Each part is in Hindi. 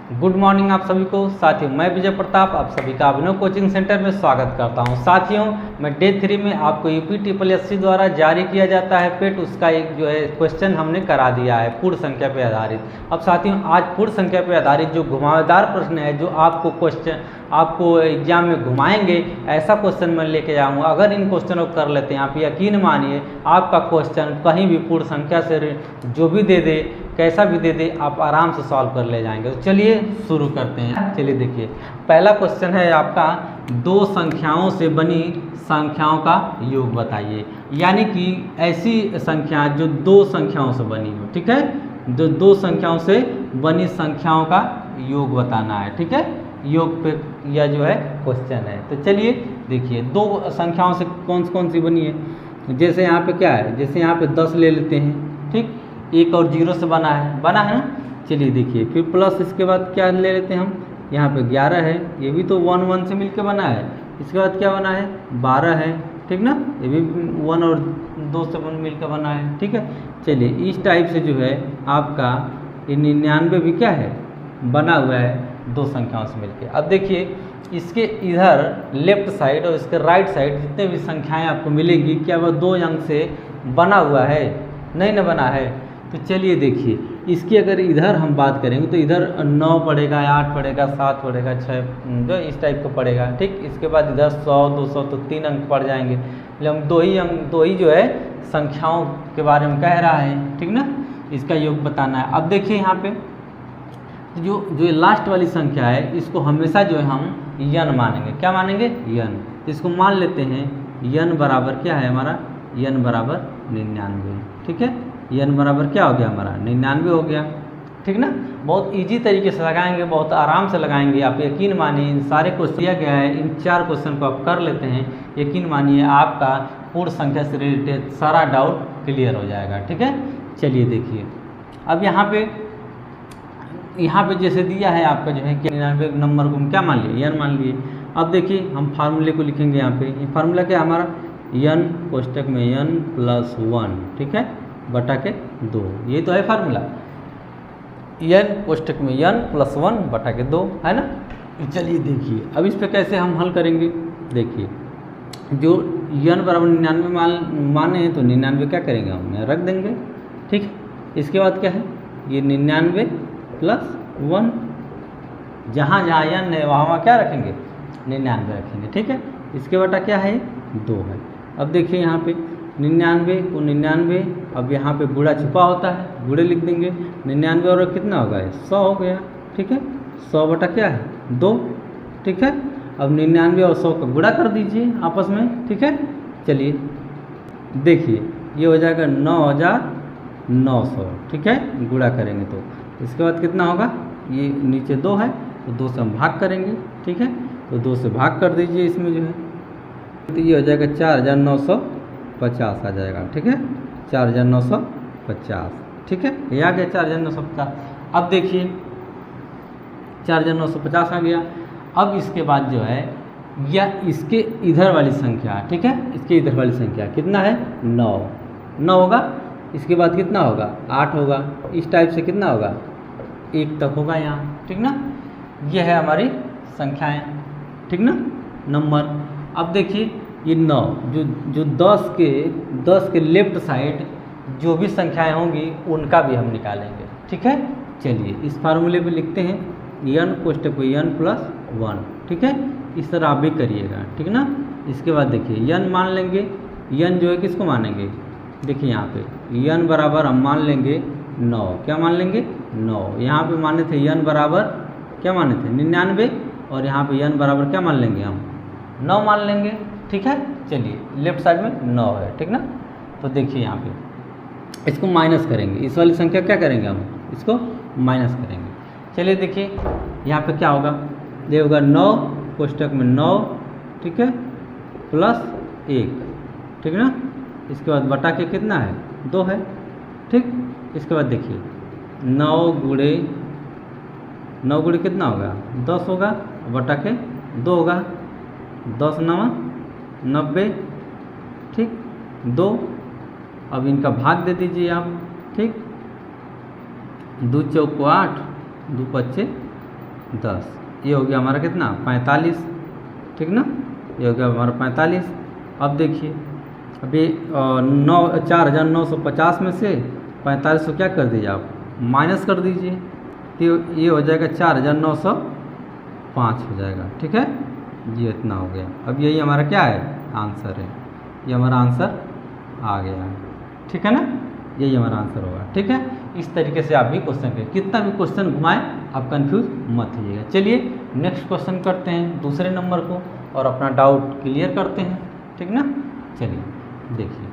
गुड मॉर्निंग आप सभी को। साथियों, मैं विजय प्रताप आप सभी का अभिनव कोचिंग सेंटर में स्वागत करता हूं। साथियों, मैं डे 3 में आपको यूपी द्वारा जारी किया जाता है पेट, उसका एक जो है क्वेश्चन हमने करा दिया है पूर्ण संख्या पर आधारित। अब साथियों, आज पूर्ण संख्या पर आधारित जो घुमावदार प्रश्न है, जो आपको एग्जाम में घुमाएंगे, ऐसा क्वेश्चन मैं लेके आऊँगा। अगर इन क्वेश्चनों को कर लेते हैं आप, यकीन मानिए आपका क्वेश्चन कहीं भी पूर्ण संख्या से जो भी दे दे, कैसा भी दे दे, आप आराम से सॉल्व कर ले जाएंगे। तो चलिए शुरू करते हैं। चलिए देखिए, पहला क्वेश्चन है आपका, दो संख्याओं से बनी संख्याओं का योग बताइए। यानी कि ऐसी संख्या जो दो संख्याओं से बनी हो, ठीक है, जो दो संख्याओं से बनी संख्याओं का योग बताना है, ठीक है, योग पे यह जो है क्वेश्चन है। तो चलिए देखिए, दो संख्याओं से कौन सी बनी है। जैसे यहाँ पे क्या है, जैसे यहाँ पे 10 ले लेते हैं, ठीक, 1 और 0 से बना है ना। चलिए देखिए, फिर प्लस इसके बाद क्या ले लेते हैं हम, यहाँ पे 11 है, ये भी तो 1 से मिलकर बना है। इसके बाद क्या बना है, 12 है, ठीक ना, ये भी 1 और 2 से मिलकर बना है, ठीक है। चलिए, इस टाइप से जो है आपका 99 भी क्या है, बना हुआ है दो संख्याओं से मिलकर। अब देखिए, इसके इधर लेफ्ट साइड और इसके राइट साइड जितने भी संख्याएं आपको मिलेगी, क्या वह 2 अंक से बना हुआ है, नहीं ना बना है। तो चलिए देखिए, इसकी अगर इधर हम बात करेंगे तो इधर 9 पड़ेगा, 8 पड़ेगा, 7 पड़ेगा, 6 जो इस टाइप का पड़ेगा, ठीक। इसके बाद इधर 100, 200 तो 3 अंक पड़ जाएंगे। हम दो ही जो है संख्याओं के बारे में कह रहा है, ठीक ना, इसका योग बताना है। अब देखिए यहाँ पे जो लास्ट वाली संख्या है, इसको हमेशा जो है हम यन मानेंगे। क्या मानेंगे, यन। इसको मान लेते हैं यन बराबर क्या है हमारा, यन बराबर 99, ठीक है। यन बराबर क्या हो गया हमारा, 99 हो गया, ठीक ना। बहुत इजी तरीके से लगाएंगे, बहुत आराम से लगाएंगे। आप यकीन मानिए, इन सारे क्वेश्चन दिया गया है, इन 4 क्वेश्चन को आप कर लेते हैं, यकीन मानिए आपका पूर्ण संख्या से रिलेटेड सारा डाउट क्लियर हो जाएगा, ठीक है। चलिए देखिए, अब यहाँ पे जैसे दिया है आपका जो है कि 99 नंबर को हम क्या मान लिए, यन मान लिए। अब देखिए, हम फार्मूले को लिखेंगे यहाँ पे। ये फार्मूला क्या है हमारा, यन कोष्टक में यन प्लस 1, ठीक है, बटा के 2, ये तो है फार्मूला। यन कोष्टक में यन प्लस 1 बटा के 2 है ना। चलिए देखिए, अब इस पे कैसे हम हल करेंगे। देखिए, जो यन बराबर 99 माने हैं, तो 99 क्या करेंगे, हम रख देंगे, ठीक। इसके बाद क्या है, ये 99 प्लस 1, जहाँ यन है वहाँ क्या रखेंगे, 99 रखेंगे, ठीक है। इसके बटा क्या है, 2 है। अब देखिए यहाँ पे 99 को 99, अब यहाँ पे गुणा छुपा होता है, गुणे लिख देंगे। 99 और कितना होगा, 100 हो गया, ठीक है। 100 बटा क्या है, 2, ठीक है। अब 99 और 100 का गुणा कर दीजिए आपस में, ठीक है। चलिए देखिए, ये हो जाएगा 9900, ठीक है, गुणा करेंगे तो इसके बाद कितना होगा, ये नीचे 2 है तो 2 से हम भाग करेंगे, ठीक है। तो 2 से भाग कर दीजिए इसमें जो है, तो ये हो जाएगा 4950 आ जाएगा, ठीक है, 4950, ठीक है, ये आ गया 4950। अब देखिए 4950 आ गया। अब इसके बाद जो है, या इसके इधर वाली संख्या, ठीक है, इसके इधर वाली संख्या कितना है, 9 होगा। इसके बाद कितना होगा, 8 होगा। इस टाइप से कितना होगा, 1 तक होगा यहाँ, ठीक ना। ये है हमारी संख्याएं, ठीक ना, नंबर। अब देखिए, ये 9 जो 10 के लेफ्ट साइड जो भी संख्याएं होंगी उनका भी हम निकालेंगे, ठीक है। चलिए, इस फार्मूले में लिखते हैं यन कोष्टक में यन प्लस 1, ठीक है। इस तरह आप भी करिएगा, ठीक ना। इसके बाद देखिए, यन मान लेंगे, यन जो है किसको मानेंगे, देखिए यहाँ पे यन बराबर हम मान लेंगे 9, क्या मान लेंगे, 9। यहाँ पे माने थे यन बराबर क्या माने थे, 99, और यहाँ पे यन बराबर क्या मान लेंगे, हम 9 मान लेंगे, ठीक है। चलिए, लेफ्ट साइड में 9 है, ठीक ना। तो देखिए यहाँ पे इसको माइनस करेंगे, इस वाली संख्या क्या करेंगे, हम इसको माइनस करेंगे। चलिए देखिए, यहाँ पे क्या होगा, ये होगा 9 कोष्टक में 9, ठीक है, प्लस 1, ठीक ना। इसके बाद बटा के कितना है, 2 है, ठीक। इसके बाद देखिए 9 गुणे कितना होगा, 10 होगा, बटा के 2 होगा, 10 9 90, ठीक, 2। अब इनका भाग दे दीजिए आप, ठीक। 2 चौको 8, 2 पच्चे 10, ये हो गया हमारा कितना 45, ठीक ना, ये हो गया हमारा 45। अब देखिए अभी 4950 में से 45 को क्या कर दीजिए आप माइनस कर दीजिए, तो ये हो जाएगा 4905 हो जाएगा, ठीक है, ये इतना हो गया। अब यही हमारा क्या है आंसर है, ये हमारा आंसर आ गया है, ठीक है ना, यही हमारा आंसर होगा, ठीक है। इस तरीके से आप भी क्वेश्चन करें, कितना भी क्वेश्चन घुमाएं आप कंफ्यूज मत होइएगा। चलिए नेक्स्ट क्वेश्चन करते हैं दूसरे नंबर को और अपना डाउट क्लियर करते हैं, ठीक ना। चलिए देखिए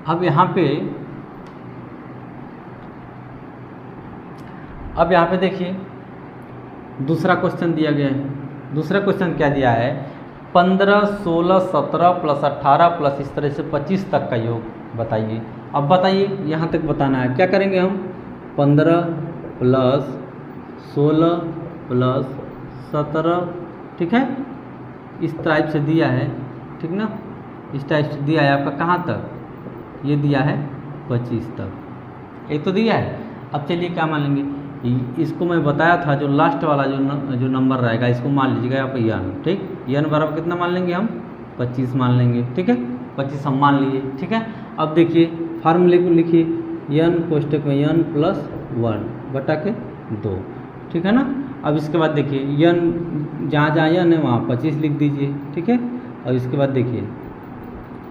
अब यहाँ पे देखिए दूसरा क्वेश्चन दिया गया है। दूसरा क्वेश्चन क्या दिया है 15, 16, 17 प्लस 18 प्लस इस तरह से 25 तक का योग बताइए। अब बताइए यहाँ तक बताना है, क्या करेंगे हम 15 प्लस 16 प्लस 17, ठीक है, इस टाइप से दिया है, ठीक ना, इस टाइप से दिया है आपका कहाँ तक, ये दिया है 25 तक, एक तो दिया है। अब चलिए क्या मान लेंगे, इसको मैं बताया था जो लास्ट वाला जो नंबर रहेगा इसको मान लीजिएगा आप n, ठीक, n बराबर कितना मान लेंगे हम 25 मान लेंगे, ठीक है, 25 हम मान लिए, ठीक है। अब देखिए फार्मूले को लिखिए n कोष्टक में n प्लस 1 बटा के 2, ठीक है ना। अब इसके बाद देखिए n जहाँ जहाँ n है वहाँ 25 लिख दीजिए, ठीक है। और इसके बाद देखिए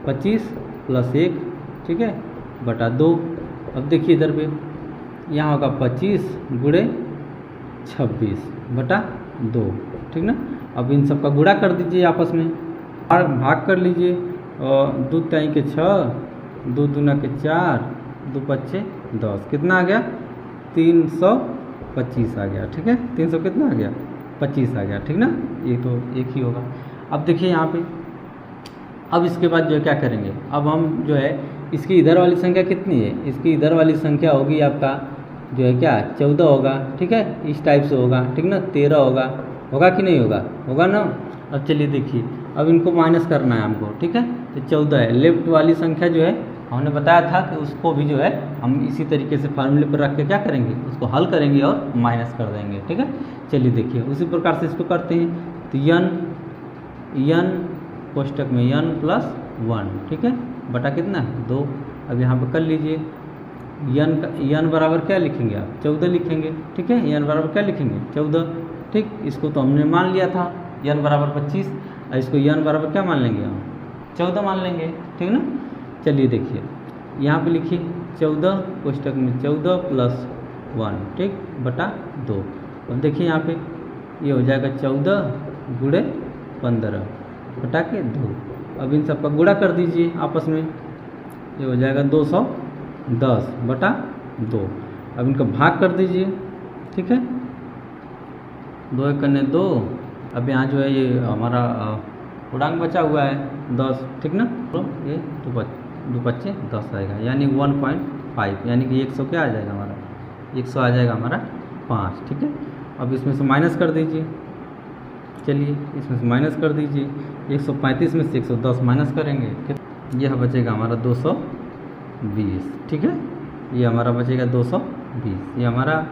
25 प्लस 1, ठीक है, बटा 2। अब देखिए इधर पे यहाँ होगा 25 गुणे 26 बटा 2, ठीक ना। अब इन सब का गुणा कर दीजिए आपस में, भाग कर लीजिए, और 2 3 के 6, 2 दूना के 4, 2 5 10, कितना आ गया 325 आ गया, ठीक है, 300 कितना आ गया 25 आ गया, ठीक ना, ये तो एक ही होगा। अब देखिए यहाँ पे अब इसके बाद जो है क्या करेंगे, अब हम जो है इसकी इधर वाली संख्या कितनी है, इसकी इधर वाली संख्या होगी आपका जो है क्या 14 होगा, ठीक है, इस टाइप से होगा, ठीक ना, 13 होगा कि नहीं होगा, होगा ना। अब चलिए देखिए अब इनको माइनस करना है हमको, ठीक है, तो 14 है, लेफ्ट वाली संख्या जो है हमने बताया था कि उसको भी जो है हम इसी तरीके से फार्मूले पर रख के क्या करेंगे उसको हल करेंगे और माइनस कर देंगे, ठीक है। चलिए देखिए उसी प्रकार से इसको करते हैं, तो n कोष्टक में n प्लस 1, ठीक है, बटा कितना 2। अब यहाँ पर कर लीजिए n बराबर क्या लिखेंगे आप 14 लिखेंगे, ठीक है, n बराबर क्या लिखेंगे 14, ठीक, इसको तो हमने मान लिया था n बराबर 25, और इसको n बराबर क्या मान लेंगे हम 14 मान लेंगे, ठीक ना। चलिए देखिए यहाँ पे लिखिए 14 कोष्टक में 14 प्लस 1, ठीक, बटा 2। अब देखिए यहाँ पे ये हो जाएगा 14 गुणे 15 बटा के 2। अब इन सब का गुणा कर दीजिए आपस में, ये हो जाएगा 210 बटा 2। अब इनका भाग कर दीजिए, ठीक है, 2 1 करने 2। अब यहाँ जो है ये हमारा पूर्णांक बचा हुआ है 10, ठीक ना, तो ये 2 25 10 आएगा, यानी 1.5, यानी कि 100 क्या आ जाएगा हमारा 100 आ जाएगा हमारा 5, ठीक है। अब इसमें से माइनस कर दीजिए, चलिए इसमें से माइनस कर दीजिए, 135 में से 110 माइनस करेंगे, यह बचेगा हमारा 220, ठीक है, ये हमारा बचेगा 220। ये हमारा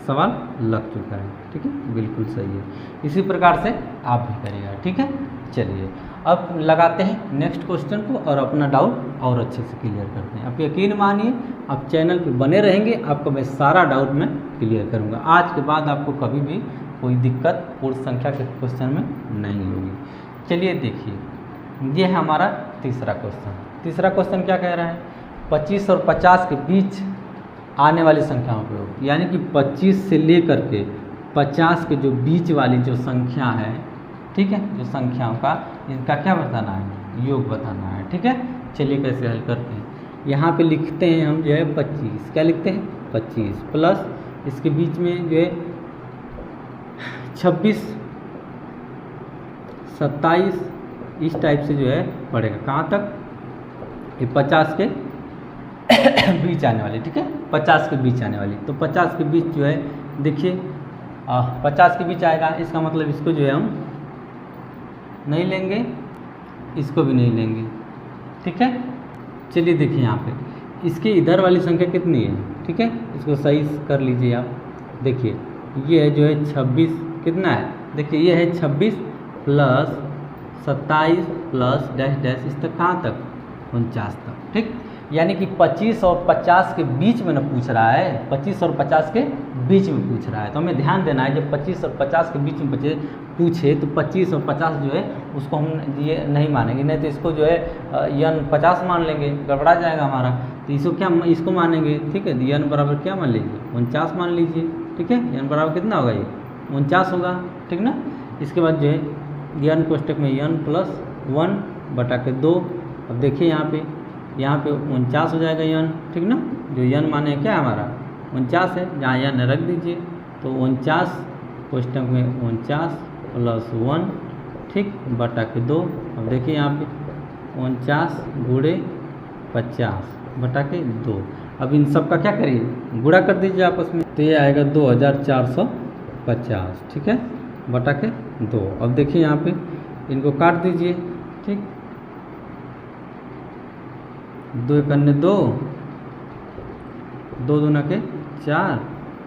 सवाल लग चुका है, ठीक है, बिल्कुल सही है। इसी प्रकार से आप भी करिएगा, ठीक है। चलिए अब लगाते हैं नेक्स्ट क्वेश्चन को और अपना डाउट और अच्छे से क्लियर करते हैं। आप यकीन मानिए आप चैनल पे बने रहेंगे, आपको मैं सारा डाउट में क्लियर करूँगा। आज के बाद आपको कभी भी कोई दिक्कत पूर्ण संख्या के क्वेश्चन में नहीं होगी। चलिए देखिए ये है हमारा तीसरा क्वेश्चन। तीसरा क्वेश्चन क्या कह रहा है 25 और 50 के बीच आने वाली संख्याओं के योग, यानी कि 25 से लेकर के 50 के जो बीच वाली जो संख्या है, ठीक है, जो संख्याओं का इनका क्या बताना है योग बताना है, ठीक है। चलिए कैसे हल करते हैं, यहाँ पे लिखते हैं हम जो है 25, क्या लिखते हैं 25 प्लस इसके बीच में जो है 26 27 इस टाइप से जो है पड़ेगा, कहाँ तक ये 50 के बीच आने वाली, ठीक है, 50 के बीच आने वाली। तो 50 के बीच जो है देखिए 50 के बीच आएगा, इसका मतलब इसको जो है हम नहीं लेंगे, इसको भी नहीं लेंगे, ठीक है। चलिए देखिए यहाँ पे इसकी इधर वाली संख्या कितनी है ठीक है, इसको सही कर लीजिए आप। देखिए ये है जो है 26, कितना है, देखिए ये है 26 प्लस 27 प्लस डैश डैश इस तक, कहाँ तक, 49 तक, ठीक। यानी कि 25 और 50 के बीच में ना पूछ रहा है, 25 और 50 के बीच में पूछ रहा है। तो हमें ध्यान देना है, जब 25 और 50 के बीच में पूछे तो 25 और 50 जो है उसको हम ये नहीं मानेंगे, नहीं तो इसको जो है यन 50 मान लेंगे, गड़बड़ा जाएगा हमारा। तो इसको क्या, इसको मानेंगे, ठीक है। यन बराबर क्या मान लीजिए, 49 मान लीजिए, ठीक है। यन बराबर कितना होगा, ये 49 होगा, ठीक ना। इसके बाद जो है यन कोष्टक में यन प्लस 1 बटा के 2। अब देखिए यहाँ पे 49 हो जाएगा यन, ठीक ना। जो यन माने क्या है हमारा 49 है, जहाँ यन रख दीजिए। तो 49 कोष्टक में 49 प्लस 1, ठीक, बटा के 2। अब देखिए यहाँ पे 49 गुणे 50 बटा के 2। अब इन सब का क्या करिए, गुणा कर दीजिए आपस में, तो ये आएगा 2450, ठीक है, बटा के 2। अब देखिए यहाँ पे इनको काट दीजिए, ठीक, 2 एकन्ने 2, 2 दूना के 4,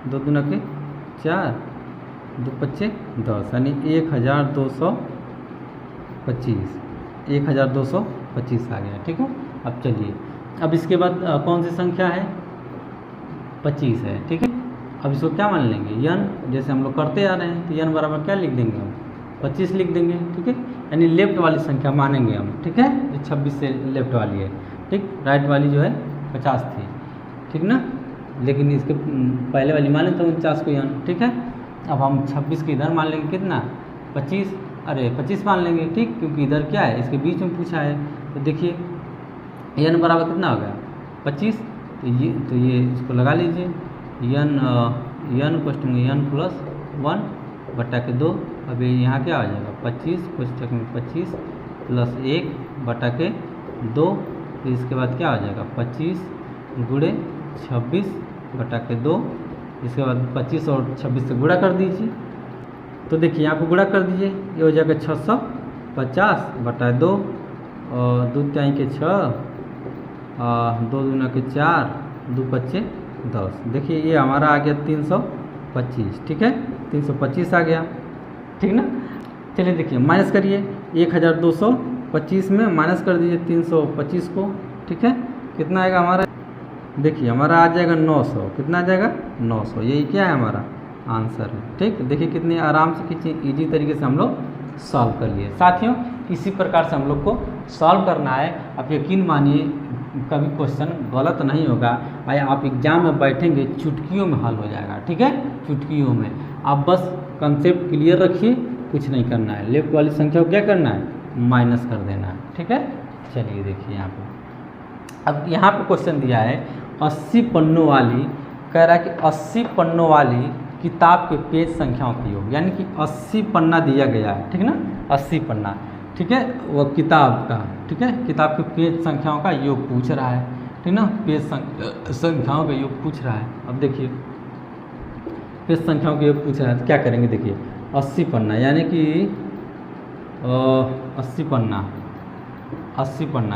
2 दूना के 4, 2 पच्चे 10, यानी 1225 आ गया, ठीक है। अब चलिए, अब इसके बाद कौन सी संख्या है, 25 है, ठीक है। अब इसको क्या मान लेंगे, यन, जैसे हम लोग करते आ रहे हैं, तो यन बराबर क्या लिख देंगे हम, 25 लिख देंगे, ठीक है। यानी लेफ्ट वाली संख्या मानेंगे हम, ठीक है, जो 26 से लेफ्ट वाली है, ठीक। राइट वाली जो है 50 थी, ठीक ना, लेकिन इसके पहले वाली मान लें तो 49 को यन, ठीक है। अब हम 26 के इधर मान लेंगे कितना, 25, अरे 25 मान लेंगे, ठीक, क्योंकि इधर क्या है, इसके बीच में पूछा है। तो देखिए यन बराबर कितना हो गया, 25। तो ये इसको लगा लीजिए, यन कोष्टक में यन प्लस 1 बटा के 2। अब ये यहाँ क्या आ जाएगा, 25 कोष्टक में 25 प्लस 1 बटा के 2। फिर इसके बाद क्या हो जाएगा, 25 गुणे 26 बटा के 2। इसके बाद 25 और 26 से गुणा कर दीजिए। तो देखिए यहाँ पे गुणा कर दीजिए, ये हो जाएगा 650 बटा 2, और 2 तिहाई के 6, 2 दूना के 4, 2 पच्चे 10। देखिए ये हमारा आ गया 325, ठीक है, 325 आ गया, ठीक ना। चलिए देखिए माइनस करिए, 1225 में माइनस कर दीजिए 325 को, ठीक है। कितना आएगा हमारा, देखिए हमारा आ जाएगा 900, कितना आ जाएगा 900। यही क्या है हमारा आंसर है, ठीक। देखिए कितने आराम से, कितनी ईजी तरीके से हम लोग सॉल्व कर लिए। साथियों इसी प्रकार से हम लोग को सॉल्व करना है। आप यकीन मानिए कभी क्वेश्चन गलत नहीं होगा, भाई आप एग्जाम में बैठेंगे चुटकियों में हल हो जाएगा, ठीक है, चुटकियों में। आप बस कंसेप्ट क्लियर रखिए, कुछ नहीं करना है। लेफ्ट वाली संख्या को क्या करना है, माइनस कर देना है, ठीक है। चलिए देखिए यहाँ पे, अब यहाँ पे क्वेश्चन दिया है 80 पन्नों वाली, कह रहा है कि 80 पन्नों वाली किताब के पेज संख्याओं का योग, यानी कि 80 पन्ना दिया गया है, ठीक ना, 80 पन्ना, ठीक है, वो किताब का, ठीक है, किताब के पेज संख्याओं का योग पूछ रहा है, ठीक ना, पेज संख्याओं का योग पूछ रहा है। अब देखिए पेज संख्याओं का योग पूछ रहा है, तो क्या करेंगे, देखिए 80 पन्ना यानी कि 80 पन्ना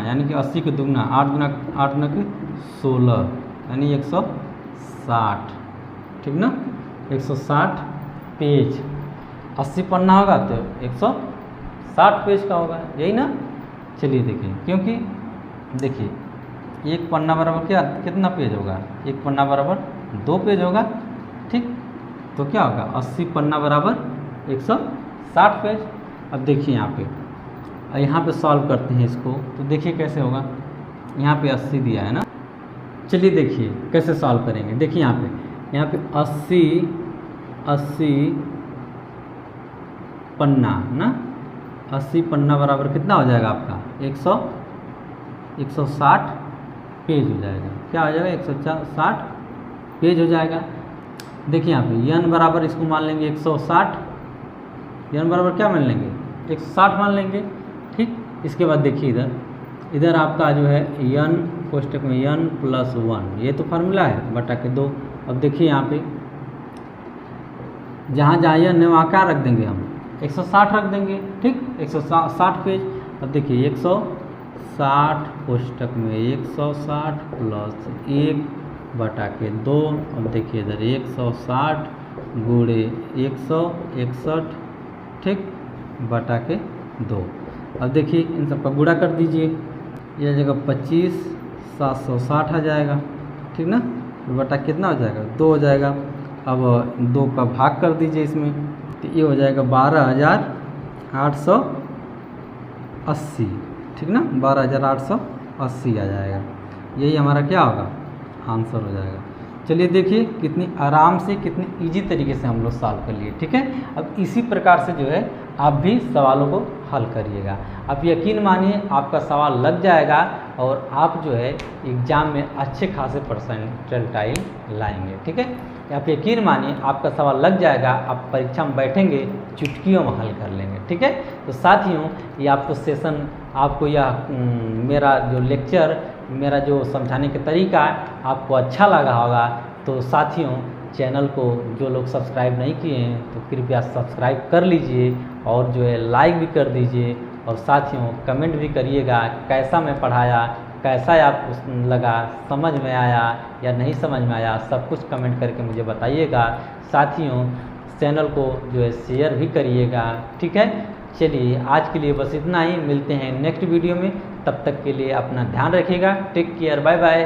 यानी कि 80 के दुगना 8 गुना के 16, यानी 160, ठीक ना, 160 पेज। 80 पन्ना होगा तो 160 पेज का होगा, यही ना। चलिए देखिए, क्योंकि देखिए एक पन्ना बराबर क्या, कितना पेज होगा, एक पन्ना बराबर 2 पेज होगा, ठीक। तो क्या होगा, 80 पन्ना बराबर 160 पेज। अब देखिए यहाँ पे सॉल्व करते हैं इसको, तो देखिए कैसे होगा। यहाँ पे 80 दिया है ना, चलिए देखिए कैसे सॉल्व करेंगे। देखिए यहाँ पे 80 पन्ना ना, 80 पन्ना बराबर कितना हो जाएगा आपका, 160 पेज हो जाएगा। क्या हो जाएगा, 160 पेज हो जाएगा। देखिए यहाँ पे यन बराबर इसको मान लेंगे 160, यन बराबर क्या मान लेंगे, 160 मान लेंगे, ठीक। इसके बाद देखिए इधर आपका जो है यन कोष्टक में यन प्लस 1, ये तो फार्मूला है, बटा के 2। अब देखिए यहाँ पे जहाँ यन है वहाँ क्या रख देंगे हम, 160 रख देंगे, ठीक, 160 पेज। अब देखिए 160 कोष्टक में 160 प्लस 1 बटा के 2। अब देखिए इधर 160 गुणे 161, ठीक, बटा के 2। अब देखिए इन सबका गुणा कर दीजिए, यह जगह 25 760 आ जाएगा, ठीक ना, बटा कितना हो जाएगा 2 हो जाएगा। अब 2 का भाग कर दीजिए इसमें, तो ये हो जाएगा 12,880, ठीक ना, 12,880 आ जाएगा। यही हमारा क्या होगा, आंसर हो जाएगा। चलिए देखिए कितनी आराम से, कितनी इजी तरीके से हम लोग सॉल्व कर लिए, ठीक है। अब इसी प्रकार से जो है आप भी सवालों को हल करिएगा। आप यकीन मानिए आपका सवाल लग जाएगा और आप जो है एग्ज़ाम में अच्छे खासे परसेंटाइल लाएंगे, ठीक है। आप यकीन मानिए आपका सवाल लग जाएगा, आप परीक्षा में बैठेंगे चुटकियों में हल कर लेंगे, ठीक है। तो साथियों ये आपको सेशन, आपको यह मेरा जो लेक्चर, मेरा जो समझाने का तरीका आपको अच्छा लगा होगा। तो साथियों चैनल को जो लोग सब्सक्राइब नहीं किए हैं तो कृपया सब्सक्राइब कर लीजिए और जो है लाइक भी कर दीजिए। और साथियों कमेंट भी करिएगा कैसा मैं पढ़ाया, कैसा आपको लगा, समझ में आया या नहीं समझ में आया, सब कुछ कमेंट करके मुझे बताइएगा। साथियों चैनल को जो है शेयर भी करिएगा, ठीक है। चलिए आज के लिए बस इतना ही, मिलते हैं नेक्स्ट वीडियो में, तब तक के लिए अपना ध्यान रखिएगा। Take care, bye bye.